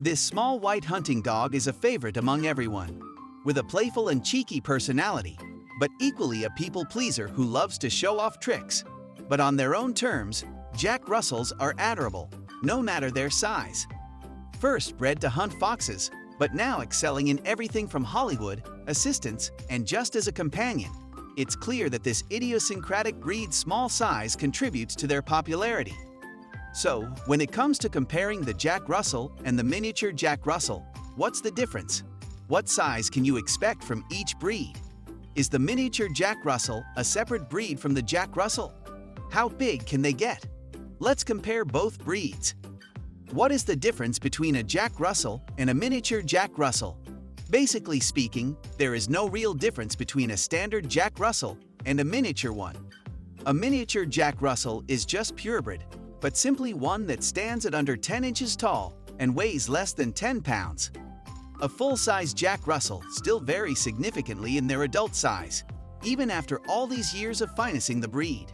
This small white hunting dog is a favorite among everyone, with a playful and cheeky personality, but equally a people pleaser who loves to show off tricks. But on their own terms, Jack Russells are adorable, no matter their size. First bred to hunt foxes, but now excelling in everything from Hollywood, assistance, and just as a companion, it's clear that this idiosyncratic breed's small size contributes to their popularity. So, when it comes to comparing the Jack Russell and the miniature Jack Russell, what's the difference? What size can you expect from each breed? Is the miniature Jack Russell a separate breed from the Jack Russell? How big can they get? Let's compare both breeds. What is the difference between a Jack Russell and a miniature Jack Russell? Basically speaking, there is no real difference between a standard Jack Russell and a miniature one. A miniature Jack Russell is just purebred, but simply one that stands at under 10 inches tall and weighs less than 10 pounds. A full-size Jack Russell still varies significantly in their adult size, even after all these years of finessing the breed.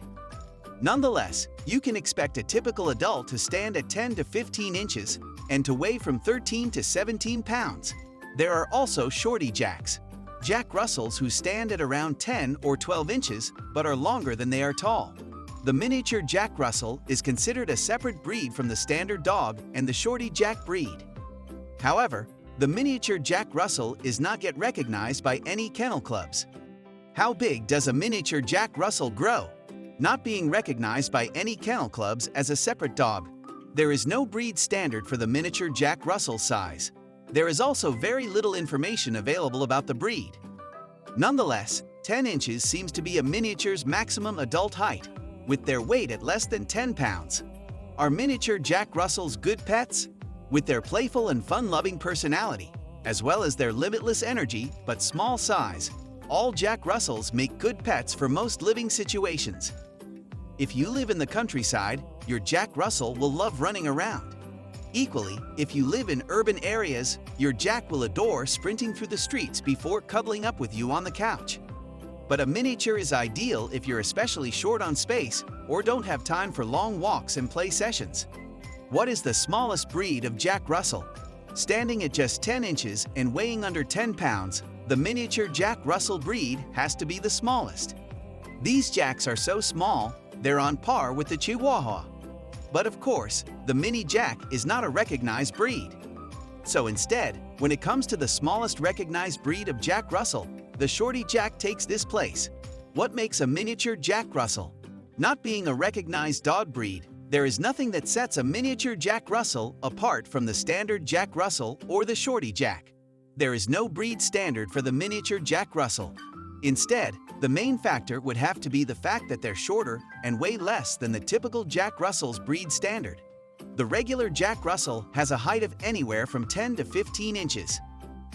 Nonetheless, you can expect a typical adult to stand at 10 to 15 inches and to weigh from 13 to 17 pounds. There are also shorty Jacks, Jack Russells who stand at around 10 or 12 inches but are longer than they are tall. The miniature Jack Russell is considered a separate breed from the standard dog and the shorty Jack breed. However, the miniature Jack Russell is not yet recognized by any kennel clubs. How big does a miniature Jack Russell grow? Not being recognized by any kennel clubs as a separate dog, there is no breed standard for the miniature Jack Russell size. There is also very little information available about the breed. Nonetheless, 10 inches seems to be a miniature's maximum adult height, with their weight at less than 10 pounds. Are miniature Jack Russells good pets? With their playful and fun-loving personality, as well as their limitless energy but small size, all Jack Russells make good pets for most living situations. If you live in the countryside, your Jack Russell will love running around. Equally, if you live in urban areas, your Jack will adore sprinting through the streets before cuddling up with you on the couch. But a miniature is ideal if you're especially short on space or don't have time for long walks and play sessions. What is the smallest breed of Jack Russell? Standing at just 10 inches and weighing under 10 pounds, the miniature Jack Russell breed has to be the smallest. These Jacks are so small, they're on par with the Chihuahua. But of course, the mini Jack is not a recognized breed. So instead, when it comes to the smallest recognized breed of Jack Russell, the shorty Jack takes this place. What makes a miniature Jack Russell? Not being a recognized dog breed, there is nothing that sets a miniature Jack Russell apart from the standard Jack Russell or the shorty Jack. There is no breed standard for the miniature Jack Russell. Instead, the main factor would have to be the fact that they're shorter and weigh less than the typical Jack Russell's breed standard. The regular Jack Russell has a height of anywhere from 10 to 15 inches.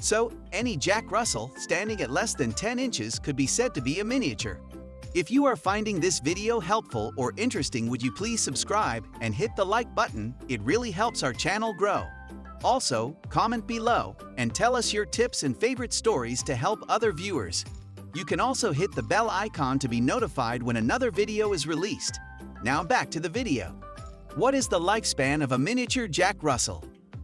So, any Jack Russell standing at less than 10 inches could be said to be a miniature. If you are finding this video helpful or interesting, would you please subscribe and hit the like button? It really helps our channel grow. Also, comment below and tell us your tips and favorite stories to help other viewers. You can also hit the bell icon to be notified when another video is released. Now back to the video. What is the lifespan of a miniature Jack Russell?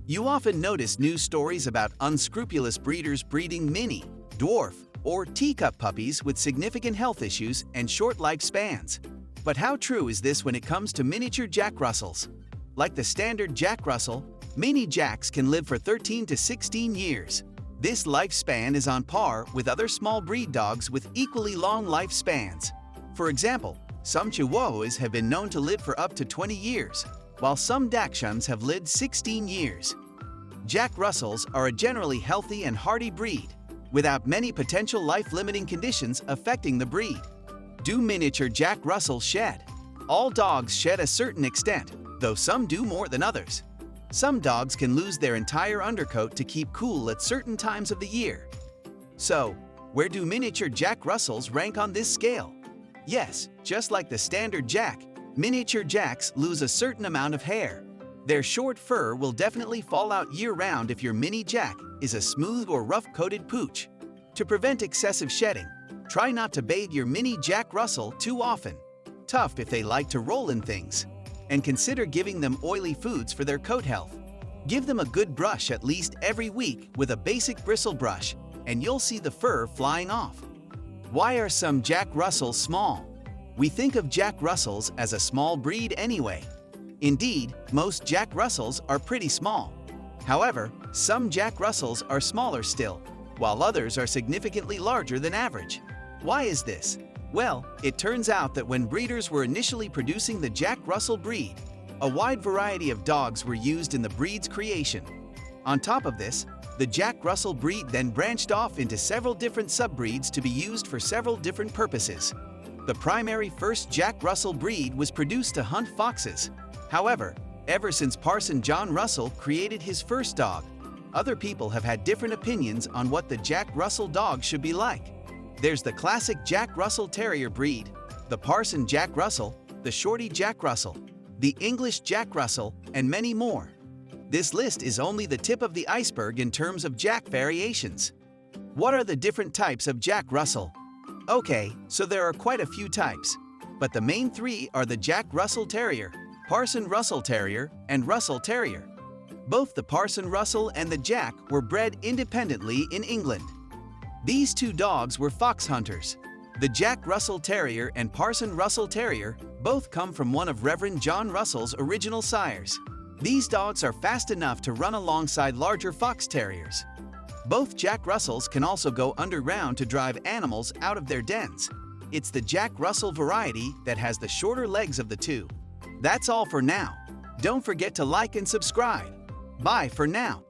You often notice news stories about unscrupulous breeders breeding mini, dwarf, or teacup puppies with significant health issues and short lifespans. But how true is this when it comes to miniature Jack Russells? Like the standard Jack Russell, mini Jacks can live for 13 to 16 years. This lifespan is on par with other small breed dogs with equally long lifespans. For example, some Chihuahuas have been known to live for up to 20 years, while some Dachshunds have lived 16 years. Jack Russells are a generally healthy and hardy breed, without many potential life-limiting conditions affecting the breed. Do miniature Jack Russells shed? All dogs shed a certain extent, though some do more than others. Some dogs can lose their entire undercoat to keep cool at certain times of the year. So, where do miniature Jack Russells rank on this scale? Yes, just like the standard Jack, miniature Jacks lose a certain amount of hair. Their short fur will definitely fall out year-round if your mini Jack is a smooth or rough-coated pooch. To prevent excessive shedding, try not to bathe your mini Jack Russell too often. Tough if they like to roll in things. And consider giving them oily foods for their coat health. Give them a good brush at least every week with a basic bristle brush, and you'll see the fur flying off. Why are some Jack Russells small? We think of Jack Russells as a small breed anyway. Indeed, most Jack Russells are pretty small. However, some Jack Russells are smaller still, while others are significantly larger than average. Why is this? Well, it turns out that when breeders were initially producing the Jack Russell breed, a wide variety of dogs were used in the breed's creation. On top of this, the Jack Russell breed then branched off into several different subbreeds to be used for several different purposes. The primary first Jack Russell breed was produced to hunt foxes. However, ever since Parson John Russell created his first dog, other people have had different opinions on what the Jack Russell dog should be like. There's the classic Jack Russell Terrier breed, the Parson Jack Russell, the Shorty Jack Russell, the English Jack Russell, and many more. This list is only the tip of the iceberg in terms of Jack variations. What are the different types of Jack Russell? Okay, so there are quite a few types, but the main three are the Jack Russell Terrier, Parson Russell Terrier, and Russell Terrier. Both the Parson Russell and the Jack were bred independently in England. These two dogs were fox hunters. The Jack Russell Terrier and Parson Russell Terrier both come from one of Reverend John Russell's original sires. These dogs are fast enough to run alongside larger fox terriers. Both Jack Russells can also go underground to drive animals out of their dens. It's the Jack Russell variety that has the shorter legs of the two. That's all for now. Don't forget to like and subscribe. Bye for now.